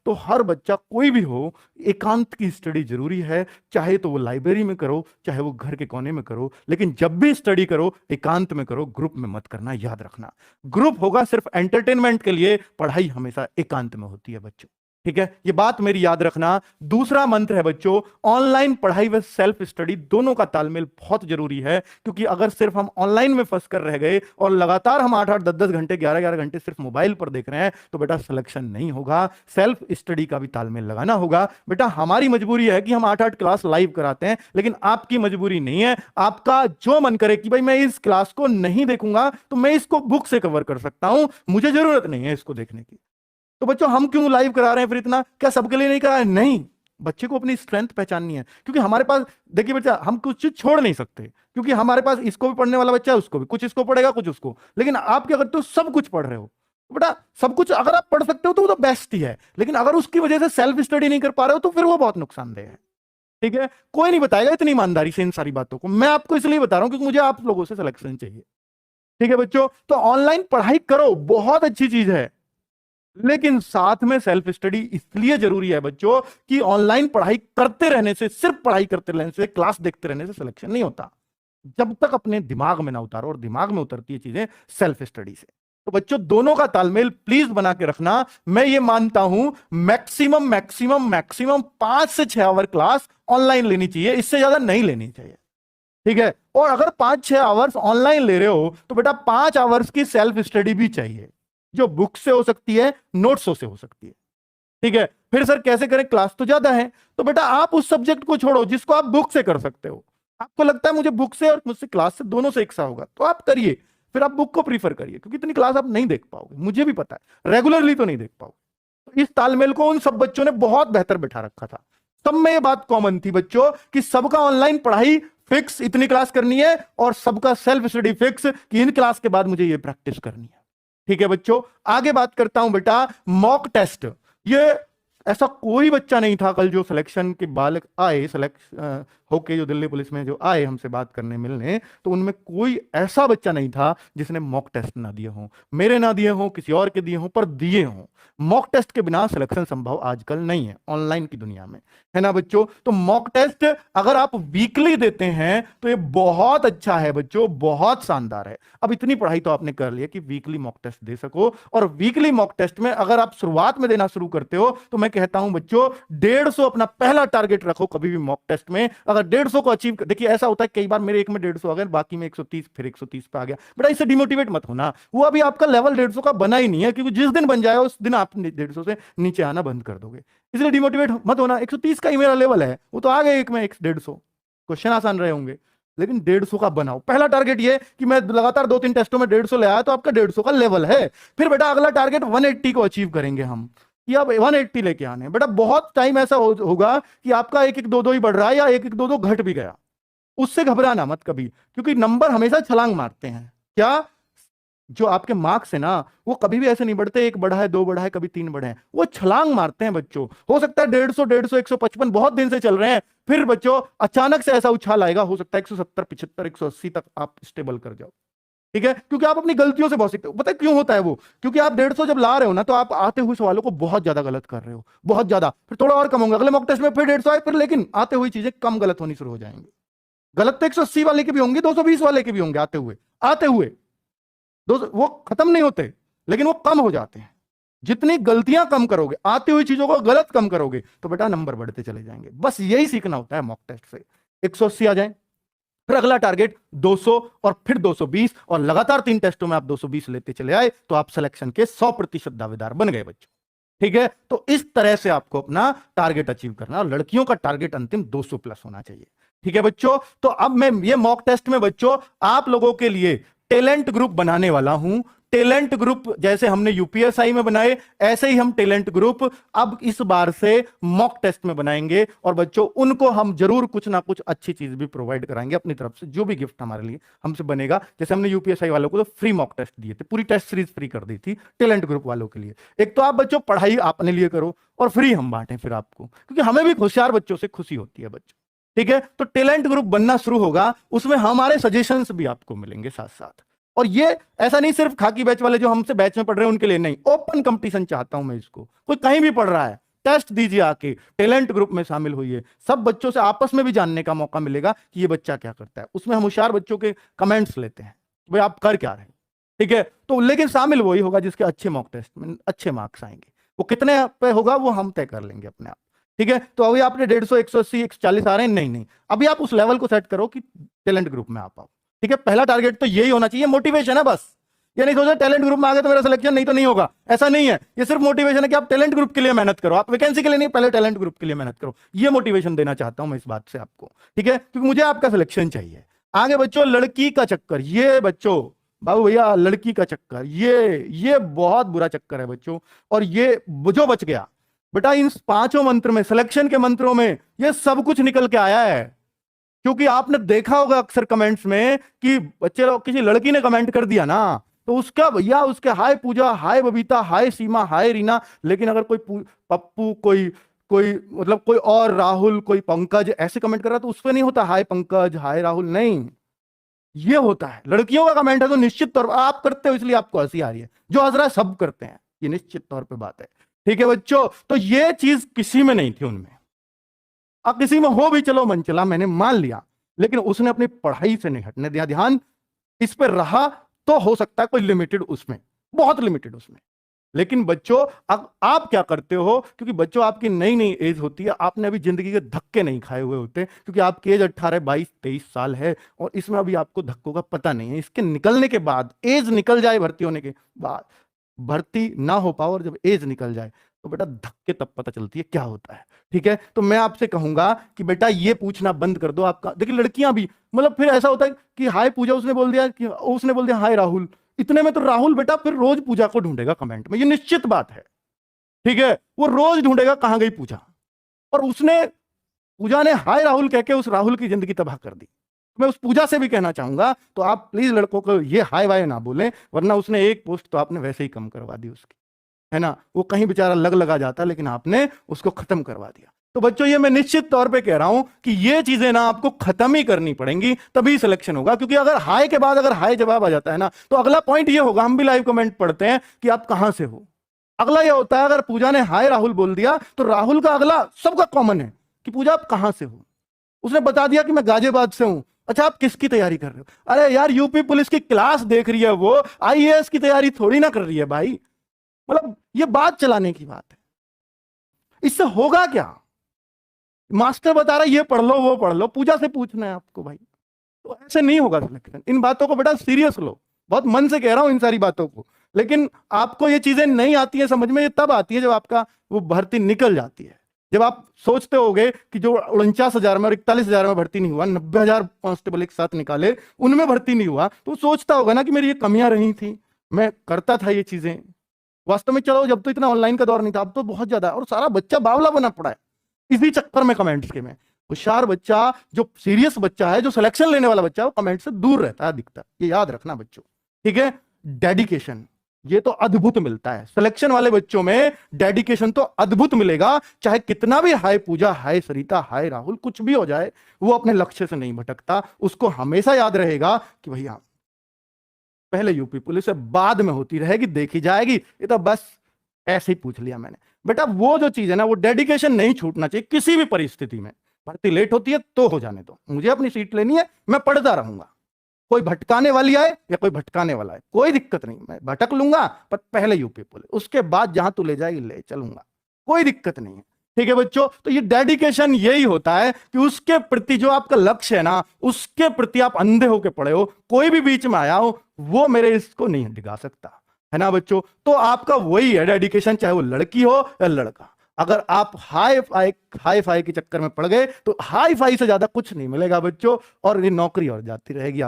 तो हर बच्चा कोई भी हो, एकांत की स्टडी जरूरी है। चाहे तो वो लाइब्रेरी में करो, चाहे वो घर के कोने में करो, लेकिन जब भी स्टडी करो एकांत में करो, ग्रुप में मत करना, याद रखना। ग्रुप होगा सिर्फ एंटरटेनमेंट के लिए, पढ़ाई हमेशा एकांत में होती है बच्चों। ठीक है, ये बात मेरी याद रखना। दूसरा मंत्र है बच्चों, ऑनलाइन पढ़ाई व सेल्फ स्टडी दोनों का तालमेल बहुत जरूरी है। क्योंकि अगर सिर्फ हम ऑनलाइन में फंस कर रह गए और लगातार हम 8-8 10-10 घंटे 11-11 घंटे सिर्फ मोबाइल पर देख रहे हैं तो बेटा सिलेक्शन नहीं होगा। सेल्फ स्टडी का भी तालमेल लगाना होगा। बेटा हमारी मजबूरी है कि हम 8-8 क्लास लाइव कराते हैं, लेकिन आपकी मजबूरी नहीं है। आपका जो मन करे कि भाई मैं इस क्लास को नहीं देखूंगा तो मैं इसको बुक से कवर कर सकता हूं, मुझे जरूरत नहीं है इसको देखने की। तो बच्चों हम क्यों लाइव करा रहे हैं फिर इतना? क्या सबके लिए नहीं करा है? नहीं, बच्चे को अपनी स्ट्रेंथ पहचाननी है। क्योंकि हमारे पास देखिए बच्चा, हम कुछ चीज छोड़ नहीं सकते, क्योंकि हमारे पास इसको भी पढ़ने वाला बच्चा है, उसको भी कुछ इसको पढ़ेगा कुछ उसको। लेकिन आप क्या करते हो, सब कुछ पढ़ रहे हो। तो बेटा सब कुछ अगर आप पढ़ सकते हो तो वो तो बेस्ट ही है, लेकिन अगर उसकी वजह से सेल्फ स्टडी नहीं कर पा रहे हो तो फिर वो बहुत नुकसानदेह है। ठीक है, कोई नहीं बताएगा इतनी ईमानदारी से इन सारी बातों को, मैं आपको इसलिए बता रहा हूं क्योंकि मुझे आप लोगों से सिलेक्शन चाहिए। ठीक है बच्चों, तो ऑनलाइन पढ़ाई करो, बहुत अच्छी चीज है, लेकिन साथ में सेल्फ स्टडी इसलिए जरूरी है बच्चों कि ऑनलाइन पढ़ाई करते रहने से, सिर्फ पढ़ाई करते रहने से, क्लास देखते रहने से सिलेक्शन नहीं होता। जब तक अपने दिमाग में ना उतारो, और दिमाग में उतरती है चीजें सेल्फ स्टडी से। तो बच्चों दोनों का तालमेल प्लीज बना के रखना। मैं ये मानता हूं मैक्सिमम मैक्सिमम मैक्सिमम 5 से 6 आवर क्लास ऑनलाइन लेनी चाहिए, इससे ज्यादा नहीं लेनी चाहिए। ठीक है, और अगर 5-6 आवर्स ऑनलाइन ले रहे हो तो बेटा 5 आवर्स की सेल्फ स्टडी भी चाहिए, जो बुक से हो सकती है, नोट्सों से हो सकती है। ठीक है, फिर सर कैसे करें, क्लास तो ज्यादा है। तो बेटा आप उस सब्जेक्ट को छोड़ो जिसको आप बुक से कर सकते हो। आपको लगता है मुझे बुक से और मुझसे क्लास से दोनों से एक सा होगा, तो आप करिए, फिर आप बुक को प्रीफर करिए, क्योंकि इतनी क्लास आप नहीं देख पाओगे, मुझे भी पता है, रेगुलरली तो नहीं देख पाओगे। तो इस तालमेल को उन सब बच्चों ने बहुत बेहतर बिठा रखा था। सब में ये बात कॉमन थी बच्चों कि सबका ऑनलाइन पढ़ाई फिक्स, इतनी क्लास करनी है, और सबका सेल्फ स्टडी फिक्स कि इन क्लास के बाद मुझे ये प्रैक्टिस करनी है। ठीक है बच्चों, आगे बात करता हूं बेटा मॉक टेस्ट। ये ऐसा कोई बच्चा नहीं था कल जो सिलेक्शन के बालक आए, होके जो दिल्ली पुलिस में जो आए हमसे बात करने मिलने, तो उनमें कोई ऐसा बच्चा नहीं था जिसने मॉक टेस्ट ना दिए हों, मेरे ना दिए हों, किसी और के दिए हों, पर दिए हों। मॉक टेस्ट के बिना सिलेक्शन संभव आजकल नहीं है ऑनलाइन की दुनिया में, है ना बच्चों? तो मॉक टेस्ट अगर आप वीकली देते हैं तो ये बहुत अच्छा है बच्चों, बहुत शानदार है। अब इतनी पढ़ाई तो आपने कर ली है कि वीकली मॉक टेस्ट दे सको, और वीकली मॉक टेस्ट में अगर आप शुरुआत में देना शुरू करते हो तो मैं कहता हूं बच्चों 150 अपना पहला टारगेट रखो कभी भी मॉक टेस्ट में। अगर 150 को अचीव, देखिए ऐसा होता है कई बार मेरे एक में 150 आ गया, बाकी में 130, फिर 130 पे आ गया, बेटा इससे डिमोटिवेट मत होना। वो अभी आपका लेवल 150 का बना ही नहीं है, क्योंकि जिस दिन बन जाएगा उस दिन आप 150 से नीचे आना बंद कर दोगे, इसलिए डिमोटिवेट मत होना। 130 का ही मेरा लेवल है, वो तो आ गए एक में 150, क्वेश्चन आसान रहे होंगे, लेकिन 150 का बनाओ। पहला टारगेट ये कि मैं लगातार 2-3 टेस्टों में 150 ले आया तो आपका 150 का लेवल है। फिर बेटा अगला टारगेट 180 को अचीव करेंगे हम, कि अब 180 लेके आने। बेटा बहुत टाइम ऐसा होगा कि आपका 1-1 2-2 ही बढ़ रहा है, या 1-1 2-2 घट भी गया, उससे घबराना मत कभी, क्योंकि नंबर हमेशा छलांग मारते हैं। क्या जो आपके मार्क्स है ना, वो कभी भी ऐसे नहीं बढ़ते 1 बढ़ा है 2 बढ़ा है कभी 3 बढ़े हैं, वो छलांग मारते हैं बच्चों। हो सकता है 150 155 बहुत दिन से चल रहे हैं, फिर बच्चों अचानक से ऐसा उछाल आएगा, हो सकता है 170 75 180 तक आप स्टेबल कर जाओ। ठीक है, क्योंकि आप अपनी गलतियों से बहुत सीखते हो। पता है क्यों होता है वो? क्योंकि आप 150 जब ला रहे हो ना, तो आप आते हुए सवालों को बहुत ज्यादा गलत कर रहे हो, बहुत ज्यादा। फिर थोड़ा और कम होंगे अगले मॉक टेस्ट में, फिर 150 आए, फिर लेकिन आते हुए चीजें कम गलत होनी शुरू हो जाएंगी। गलत तो 180 वाले के भी होंगे, 220 वाले के भी होंगे, आते हुए वो खत्म नहीं होते, लेकिन वो कम हो जाते हैं। जितनी गलतियां कम करोगे, आती हुई चीजों को गलत कम करोगे, तो बेटा नंबर बढ़ते चले जाएंगे। बस यही सीखना होता है मॉक टेस्ट से। 180 आ जाए, फिर अगला टारगेट 200, और फिर 220, और लगातार 3 टेस्टों में आप 220 लेते चले आए, तो आप सिलेक्शन के 100% दावेदार बन गए बच्चों। ठीक है, तो इस तरह से आपको अपना टारगेट अचीव करना, और लड़कियों का टारगेट अंतिम 200 प्लस होना चाहिए। ठीक है बच्चों, तो अब मैं ये मॉक टेस्ट में बच्चों आप लोगों के लिए टैलेंट ग्रुप बनाने वाला हूं। टैलेंट ग्रुप जैसे हमने यूपीएसआई में बनाए, ऐसे ही हम टैलेंट ग्रुप अब इस बार से मॉक टेस्ट में बनाएंगे, और बच्चों उनको हम जरूर कुछ ना कुछ अच्छी चीज भी प्रोवाइड कराएंगे अपनी तरफ से, जो भी गिफ्ट हमारे लिए हमसे बनेगा। जैसे हमने यूपीएसआई वालों को तो फ्री मॉक टेस्ट दिए थे, पूरी टेस्ट सीरीज फ्री कर दी थी टैलेंट ग्रुप वालों के लिए। एक तो आप बच्चों पढ़ाई अपने लिए करो, और फ्री हम बांटें फिर आपको, क्योंकि हमें भी होशियार बच्चों से खुशी होती है बच्चों। ठीक है, तो टैलेंट ग्रुप बनना शुरू होगा, उसमें हमारे सजेशंस भी आपको मिलेंगे साथ साथ। और ये ऐसा नहीं सिर्फ खाकी बैच वाले जो हमसे बैच में पढ़ रहे हैं उनके लिए नहीं, ओपन कंपटीशन चाहता हूं मैं इसको, कोई कहीं भी पढ़ रहा है टेस्ट दीजिए, आके टैलेंट ग्रुप में शामिल होइए, सब बच्चों से आपस में भी जानने का मौका मिलेगा कि ये बच्चा क्या करता है। उसमें हम होशियार बच्चों के कमेंट्स लेते हैं, भाई आप कर क्या रहे हैं, ठीक है। तो लेकिन शामिल वही होगा जिसके अच्छे मॉक टेस्ट में अच्छे मार्क्स आएंगे। वो कितने पे होगा वो हम तय कर लेंगे अपने आप, ठीक है। तो अभी आपने 150, 180, 140 आ रहे हैं, नहीं नहीं, अभी आप उस लेवल को सेट करो कि टैलेंट ग्रुप में आ पाओ, ठीक है। पहला टारगेट तो यही होना चाहिए, मोटिवेशन है बस। ये नहीं सोचो टैलेंट ग्रुप में आ गए तो मेरा सिलेक्शन नहीं तो नहीं होगा, ऐसा नहीं है। ये सिर्फ मोटिवेशन है कि आप टैलेंट ग्रुप के लिए मेहनत करो, आप वैकेंसी के लिए नहीं, पहले टैलेंट ग्रुप के लिए मेहनत करो। ये मोटिवेशन देना चाहता हूं मैं इस बात से आपको, ठीक है, क्योंकि मुझे आपका सिलेक्शन चाहिए। आगे बच्चों, लड़की का चक्कर, ये बच्चों बाबू भैया लड़की का चक्कर, ये बहुत बुरा चक्कर है बच्चों। और ये जो बच गया बेटा, इन 5 मंत्र में, सिलेक्शन के मंत्रों में ये सब कुछ निकल के आया है। क्योंकि आपने देखा होगा अक्सर कमेंट्स में कि बच्चे लोग, किसी लड़की ने कमेंट कर दिया ना, तो उसका भैया, उसके हाय पूजा, हाय बबीता, हाय सीमा, हाय रीना। लेकिन अगर कोई पप्पू, कोई कोई मतलब कोई और, राहुल, कोई पंकज ऐसे कमेंट कर रहा, तो उस पर नहीं होता हाय पंकज, हाय राहुल, नहीं, ये होता है लड़कियों का कमेंट है। तो निश्चित तौर पर आप करते हो इसलिए आपको हंसी आ रही है, जो हंस रहा है सब करते हैं, ये निश्चित तौर पे बात है, ठीक है बच्चों। तो ये चीज किसी में नहीं थी उनमें। अब किसी में हो भी, चलो मन चला, मैंने मान लिया, लेकिन उसने अपनी पढ़ाई से नहीं हटने दिया, ध्यान इस पर रहा। तो हो सकता है कोई लिमिटेड उसमें, बहुत लिमिटेड उसमें। लेकिन बच्चों अब आप क्या करते हो, क्योंकि बच्चों आपकी नई नई एज होती है, आपने अभी जिंदगी के धक्के नहीं खाए हुए होते, क्योंकि आपकी एज 18, 22, 23 साल है, और इसमें अभी आपको धक्कों का पता नहीं है। इसके निकलने के बाद, एज निकल जाए भर्ती होने के बाद, भर्ती ना हो पाओ, और जब एज निकल जाए तो बेटा धक्के तब पता चलती है क्या होता है, ठीक है। तो मैं आपसे कहूंगा कि बेटा ये पूछना बंद कर दो आपका। देखिए लड़कियां भी, मतलब फिर ऐसा होता है कि हाय पूजा उसने बोल दिया, कि उसने बोल दिया हाय राहुल, इतने में तो राहुल बेटा फिर रोज पूजा को ढूंढेगा कमेंट में, ये निश्चित बात है, ठीक है। वो रोज ढूंढेगा कहां गई पूजा, और उसने, पूजा ने हाय राहुल कह के उस राहुल की जिंदगी तबाह कर दी। मैं उस पूजा से भी कहना चाहूंगा, तो आप प्लीज लड़कों को ये हाय वाय ना बोलें, वरना उसने एक पोस्ट तो आपने वैसे ही कम करवा दी उसकी, है ना। वो कहीं बेचारा लगा जाता, लेकिन आपने उसको खत्म करवा दिया। तो बच्चों ये मैं निश्चित तौर पे कह रहा हूं कि ये चीजें ना आपको खत्म ही करनी पड़ेंगी, तभी सिलेक्शन होगा। क्योंकि अगर हाय के बाद अगर हाय जवाब आ जाता है ना, तो अगला पॉइंट ये होगा, हम भी लाइव कमेंट पढ़ते हैं कि आप कहां से हो। अगला ये होता है, अगर पूजा ने हाय राहुल बोल दिया, तो राहुल का अगला सबका कॉमन है कि पूजा आप कहां से हो। उसने बता दिया कि मैं गाजियाबाद से हूं। अच्छा आप किसकी तैयारी कर रहे हो? अरे यार यूपी पुलिस की क्लास देख रही है वो, आईएएस की तैयारी थोड़ी ना कर रही है भाई। मतलब ये बात चलाने की बात है, इससे होगा क्या? मास्टर बता रहा है ये पढ़ लो वो पढ़ लो, पूजा से पूछना है आपको भाई, तो ऐसे नहीं होगा सिलेक्शन। इन बातों को बेटा सीरियस लो, बहुत मन से कह रहा हूं इन सारी बातों को। लेकिन आपको ये चीजें नहीं आती है समझ में, ये तब आती है जब आपका वो भर्ती निकल जाती है। जब आप सोचते होगे कि जो 49,000 में और 41,000 में भर्ती नहीं हुआ, 90,000 कांस्टेबल एक साथ निकाले, उनमें भर्ती नहीं हुआ, तो सोचता होगा ना कि मेरी ये कमियां रही थी, मैं करता था ये चीजें। वास्तव में चलो जब तो इतना ऑनलाइन का दौर नहीं था, अब तो बहुत ज्यादा, और सारा बच्चा बावला बना पड़ा है इसी चक्कर में कमेंट्स के में। होशियार बच्चा, जो सीरियस बच्चा है, जो सिलेक्शन लेने वाला बच्चा है, वो कमेंट से दूर रहता है, दिखता है, ये याद रखना बच्चों, ठीक है। डेडिकेशन ये तो अद्भुत मिलता है सिलेक्शन वाले बच्चों में, डेडिकेशन तो अद्भुत मिलेगा। चाहे कितना भी हाय पूजा, हाय सरिता, हाय राहुल, कुछ भी हो जाए, वो अपने लक्ष्य से नहीं भटकता। उसको हमेशा याद रहेगा कि भैया पहले यूपी पुलिस है, बाद में होती रहेगी, देखी जाएगी, ये तो बस ऐसे ही पूछ लिया मैंने। बेटा वो जो चीज है ना, वो डेडिकेशन नहीं छूटना चाहिए किसी भी परिस्थिति में। भर्ती लेट होती है तो हो जाने दो, मुझे अपनी सीट लेनी है, मैं पढ़ता रहूंगा। कोई भटकाने वाली आए या कोई भटकाने वाला है, कोई दिक्कत नहीं, मैं भटक लूंगा, पर पहले यूपी पुलिस, उसके बाद जहां तू ले जाएगी ले चलूंगा, कोई दिक्कत नहीं है, ठीक है बच्चों। तो ये डेडिकेशन यही होता है कि उसके प्रति जो आपका लक्ष्य है ना, उसके प्रति आप अंधे होके पड़े हो, कोई भी बीच में आया हो वो मेरे इसको नहीं डिगा सकता, है ना बच्चों। तो आपका वही है डेडिकेशन, चाहे वो लड़की हो या लड़का। अगर आप हाई फाई के चक्कर में पड़ गए तो हाई फाई से ज्यादा कुछ नहीं मिलेगा बच्चों, और ये नौकरी और जाती रहेगी।